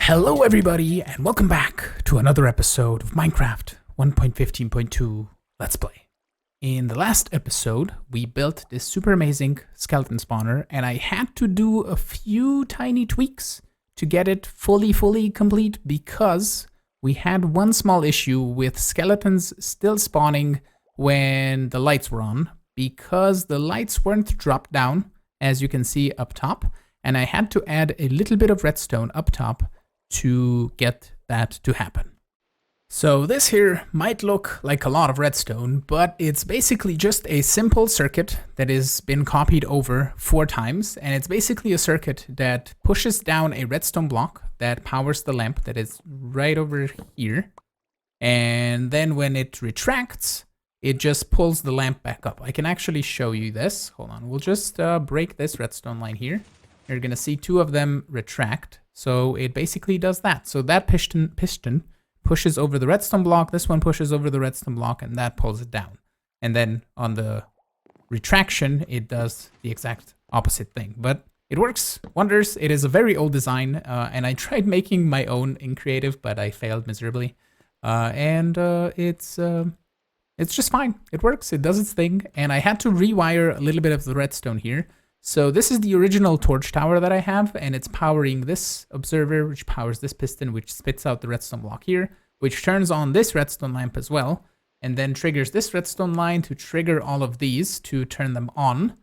Hello everybody, and welcome back to another episode of Minecraft 1.15.2 Let's Play. In the last episode, we built this super amazing skeleton spawner, and I had to do a few tiny tweaks to get it fully complete because we had one small issue with skeletons still spawning when the lights were on, because the lights weren't dropped down, as you can see up top, and I had to add a little bit of redstone up top to get that to happen. So this here might look like a lot of redstone, but it's basically just a simple circuit that has been copied over 4 times, and it's basically a circuit that pushes down a redstone block that powers the lamp that is right over here, and then when it retracts, it just pulls the lamp back up. I can actually show you this. Hold on, we'll just break this redstone line here. You're gonna see 2 of them retract. So it basically does that. So that piston pushes over the redstone block, this one pushes over the redstone block, and that pulls it down. And then on the retraction, it does the exact opposite thing. But it works wonders. It is a very old design, and I tried making my own in creative, but I failed miserably. It's just fine. It works, it does its thing, and I had to rewire a little bit of the redstone here. So this is the original torch tower that I have, and it's powering this observer, which powers this piston, which spits out the redstone block here, which turns on this redstone lamp as well, and then triggers this redstone line to trigger all of these to turn them on.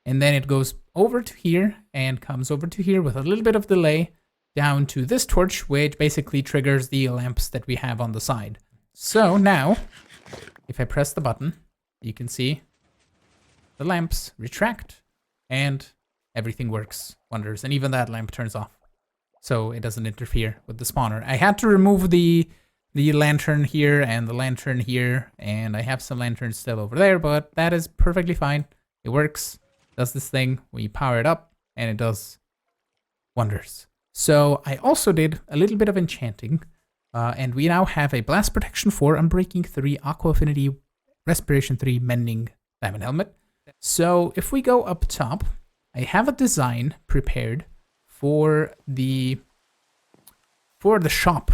And then it goes over to here and comes over to here with a little bit of delay down to this torch, which basically triggers the lamps that we have on the side. So now, if I press the button, you can see the lamps retract, and everything works wonders, and even that lamp turns off, so it doesn't interfere with the spawner. I had to remove the lantern here and the lantern here, and I have some lanterns still over there, but that is perfectly fine. It works, does this thing, we power it up, and it does wonders. So I also did a little bit of enchanting, and we now have a Blast Protection 4, Unbreaking 3, Aqua Affinity, Respiration 3, Mending Diamond Helmet. So if we go up top, I have a design prepared for the shop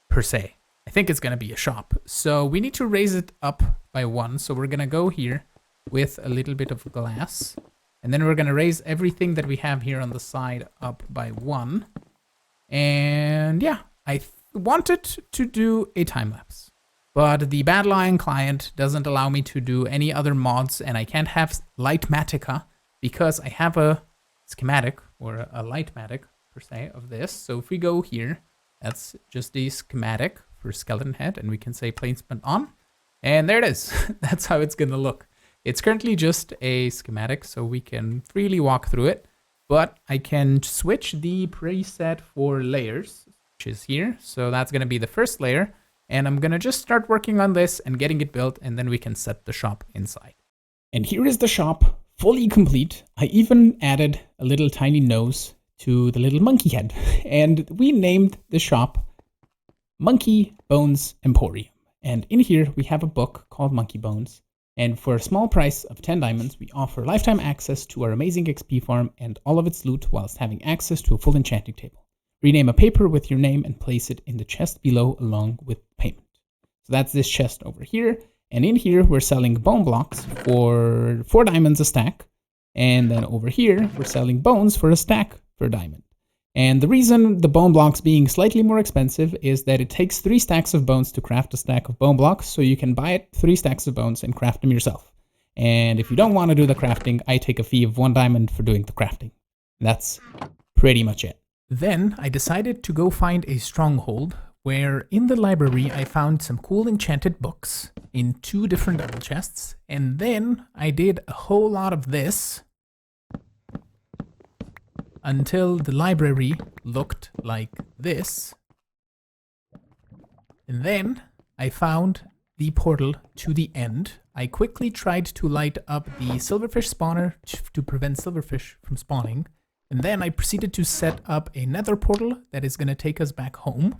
per se. I think it's going to be a shop. So we need to raise it up by 1. So we're going to go here with a little bit of glass, and then we're going to raise everything that we have here on the side up by 1. And yeah, I wanted to do a time lapse, but the Bad Lion client doesn't allow me to do any other mods, and I can't have Lightmatica because I have a schematic, or a Lightmatic per se, of this. So if we go here, that's just the schematic for skeleton head, and we can say placement on, and there it is. That's how it's gonna look. It's currently just a schematic, so we can freely walk through it, but I can switch the preset for layers, which is here. So that's gonna be the first layer. And I'm gonna just start working on this and getting it built, and then we can set the shop inside. And here is the shop, fully complete. I even added a little tiny nose to the little monkey head. And we named the shop Monkey Bones Emporium. And in here we have a book called Monkey Bones. And for a small price of 10 diamonds, we offer lifetime access to our amazing XP farm and all of its loot, whilst having access to a full enchanting table. Rename a paper with your name and place it in the chest below along with payment. So that's this chest over here. And in here, we're selling bone blocks for 4 diamonds a stack. And then over here, we're selling bones for a stack for a diamond. And the reason the bone blocks being slightly more expensive is that it takes 3 stacks of bones to craft a stack of bone blocks, so you can buy it 3 stacks of bones and craft them yourself. And if you don't want to do the crafting, I take a fee of 1 diamond for doing the crafting. That's pretty much it. Then I decided to go find a stronghold, where in the library I found some cool enchanted books in 2 different double chests, and then I did a whole lot of this until the library looked like this. And then I found the portal to the end. I quickly tried to light up the silverfish spawner to prevent silverfish from spawning. And then I proceeded to set up a nether portal that is going to take us back home.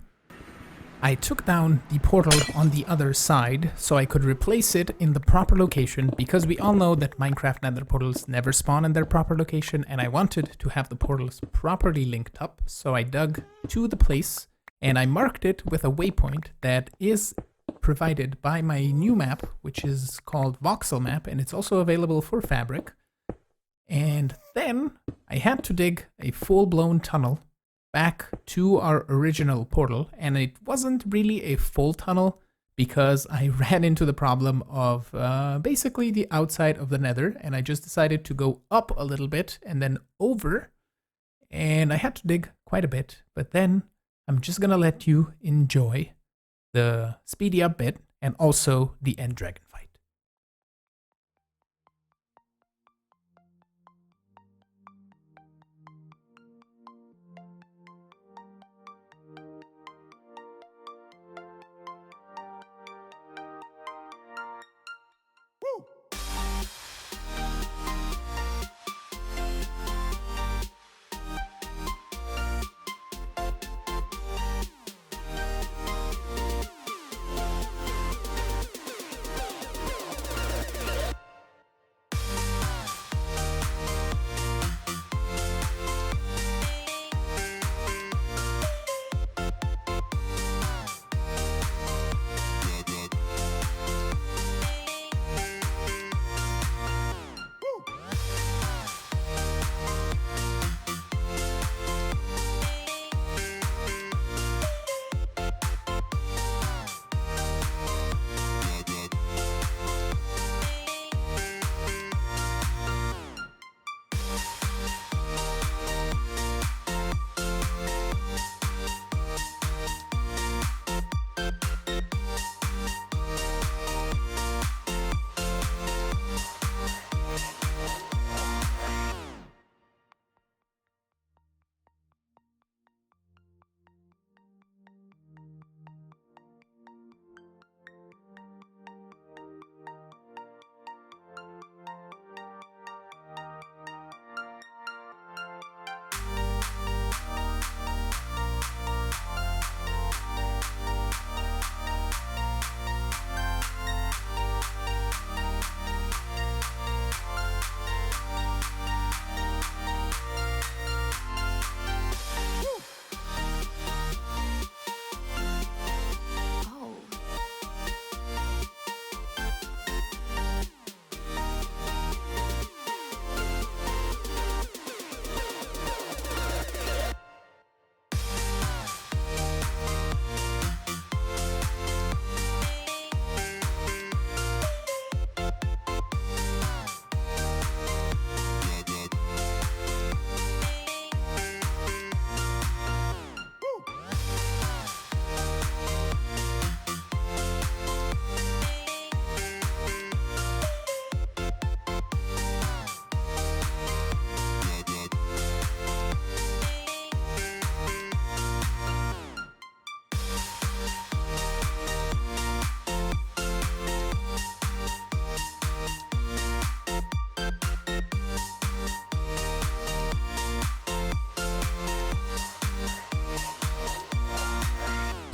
I took down the portal on the other side so I could replace it in the proper location, because we all know that Minecraft nether portals never spawn in their proper location, and I wanted to have the portals properly linked up, so I dug to the place and I marked it with a waypoint that is provided by my new map, which is called Voxel map, and it's also available for Fabric. And then I had to dig a full-blown tunnel back to our original portal, and it wasn't really a full tunnel because I ran into the problem of basically the outside of the nether, and I just decided to go up a little bit and then over, and I had to dig quite a bit, but then I'm just gonna let you enjoy the speedy up bit and also the end dragon fight.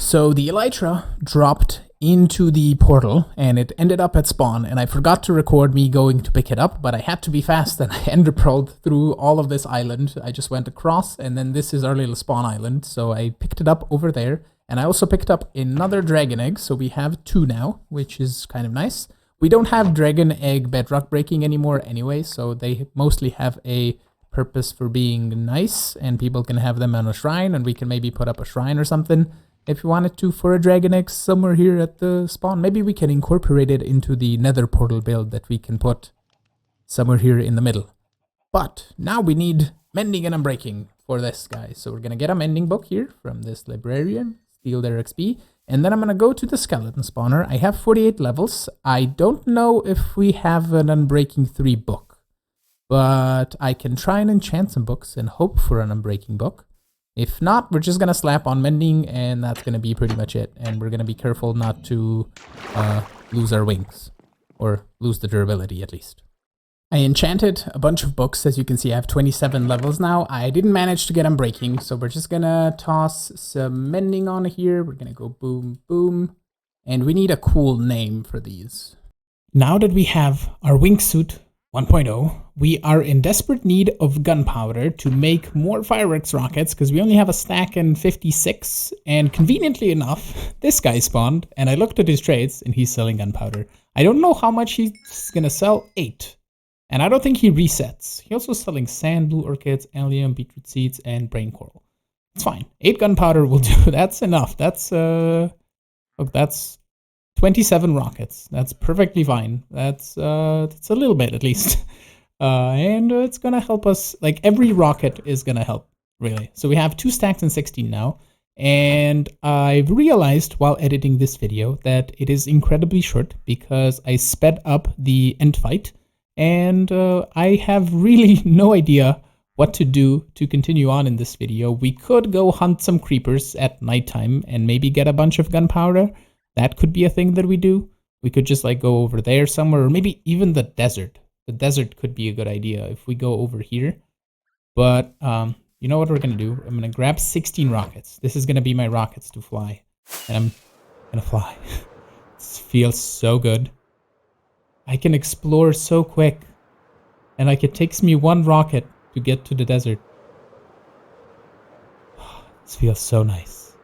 So the elytra dropped into the portal and it ended up at spawn, and I forgot to record me going to pick it up, but I had to be fast and I enderpearled through all of this island. I just went across, and then this is our little spawn island, so I picked it up over there, and I also picked up another dragon egg, so we have 2 now, which is kind of nice. We don't have dragon egg bedrock breaking anymore anyway, so they mostly have a purpose for being nice, and people can have them on a shrine, and we can maybe put up a shrine or something if we wanted to for a dragon egg somewhere here at the spawn. Maybe we can incorporate it into the nether portal build that we can put somewhere here in the middle. But now we need mending and unbreaking for this, guys. So we're going to get a mending book here from this librarian, steal their XP, and then I'm going to go to the skeleton spawner. I have 48 levels. I don't know if we have an Unbreaking 3 book, but I can try and enchant some books and hope for an Unbreaking book. If not, we're just going to slap on mending, and that's going to be pretty much it. And we're going to be careful not to lose our wings, or lose the durability at least. I enchanted a bunch of books. As you can see, I have 27 levels now. I didn't manage to get Unbreaking, so we're just gonna toss some mending on here. We're gonna go boom, boom. And we need a cool name for these. Now that we have our wingsuit 1.0, we are in desperate need of gunpowder to make more fireworks rockets, because we only have a stack and 56. And conveniently enough, this guy spawned, and I looked at his trades, and he's selling gunpowder. I don't know how much he's gonna sell. 8. And I don't think he resets. He also selling sand, blue orchids, allium, beetroot seeds, and brain coral. It's fine. 8 gunpowder will do. That's enough. That's look, that's 27 rockets. That's perfectly fine. That's a little bit at least. And it's gonna help us. Like, every rocket is gonna help, really. So we have 2 stacks and 16 now. And I've realized while editing this video that it is incredibly short because I sped up the end fight. And I have really no idea what to do to continue on in this video. We could go hunt some creepers at nighttime and maybe get a bunch of gunpowder. That could be a thing that we do. We could just like go over there somewhere, or maybe even the desert. The desert could be a good idea if we go over here. But you know what we're gonna do? I'm gonna grab 16 rockets. This is gonna be my rockets to fly. And I'm gonna fly. This feels so good. I can explore so quick, and like it takes me 1 rocket to get to the desert. This feels so nice.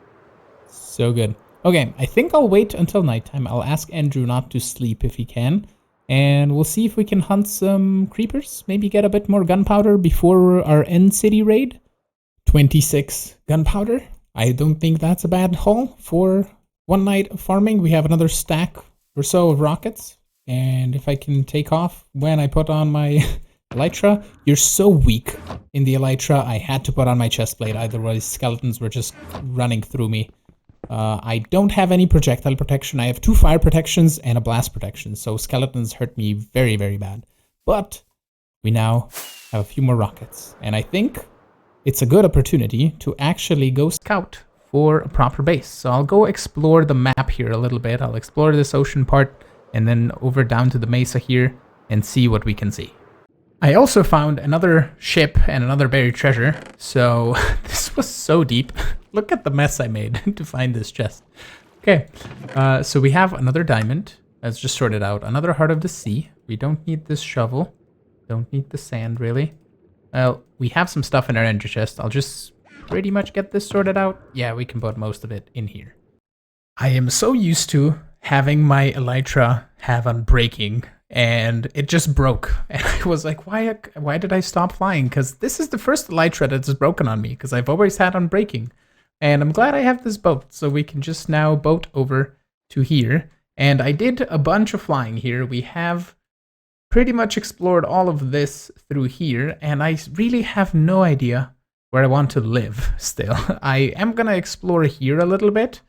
So good. Okay, I think I'll wait until nighttime. I'll ask Andrew not to sleep if he can, and we'll see if we can hunt some creepers, maybe get a bit more gunpowder before our end city raid. 26 gunpowder. I don't think that's a bad haul for one night of farming. We have another stack or so of rockets. And if I can take off when I put on my elytra, you're so weak in the elytra, I had to put on my chestplate, otherwise skeletons were just running through me. I don't have any projectile protection. I have 2 fire protections and a blast protection, so skeletons hurt me very, very bad. But we now have a few more rockets, and I think it's a good opportunity to actually go scout for a proper base. So I'll go explore the map here a little bit. I'll explore this ocean part, and then over down to the mesa here and see what we can see. I also found another ship and another buried treasure. So this was so deep. Look at the mess I made to find this chest. Okay, so we have another diamond. Let's just sort it out. Another heart of the sea. We don't need this shovel. Don't need the sand, really. Well, we have some stuff in our ender chest. I'll just pretty much get this sorted out. Yeah, we can put most of it in here. I am so used to having my elytra have Unbreaking, and it just broke. And I was like, why did I stop flying? Because this is the first elytra that's broken on me, because I've always had Unbreaking. And I'm glad I have this boat, so we can just now boat over to here. And I did a bunch of flying here. We have pretty much explored all of this through here, and I really have no idea where I want to live still. I am gonna explore here a little bit.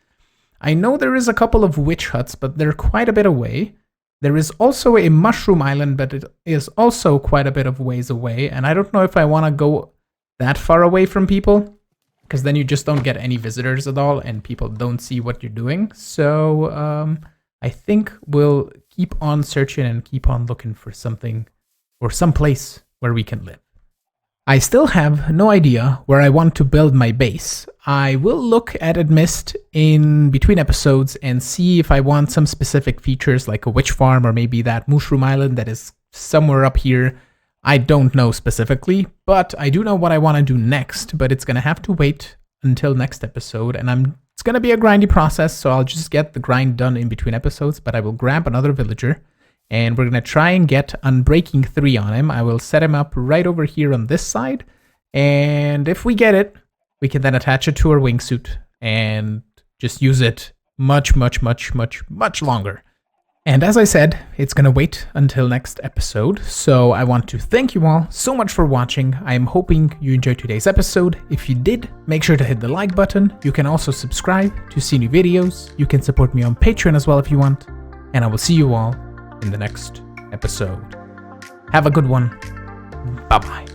I know there is a couple of witch huts, but they're quite a bit away. There is also a mushroom island, but it is also quite a bit of ways away. And I don't know if I want to go that far away from people, because then you just don't get any visitors at all and people don't see what you're doing. So I think we'll keep on searching and keep on looking for something or some place where we can live. I still have no idea where I want to build my base. I will look at Admist in between episodes and see if I want some specific features like a witch farm or maybe that mushroom island that is somewhere up here. I don't know specifically, but I do know what I want to do next, but it's going to have to wait until next episode, and it's going to be a grindy process, so I'll just get the grind done in between episodes, but I will grab another villager And we're going to try and get Unbreaking 3 on him. I will set him up right over here on this side. And if we get it, we can then attach it to our wingsuit and just use it much longer. And as I said, it's going to wait until next episode. So I want to thank you all so much for watching. I'm hoping you enjoyed today's episode. If you did, make sure to hit the like button. You can also subscribe to see new videos. You can support me on Patreon as well if you want. And I will see you all in the next episode. Have a good one. Bye-bye.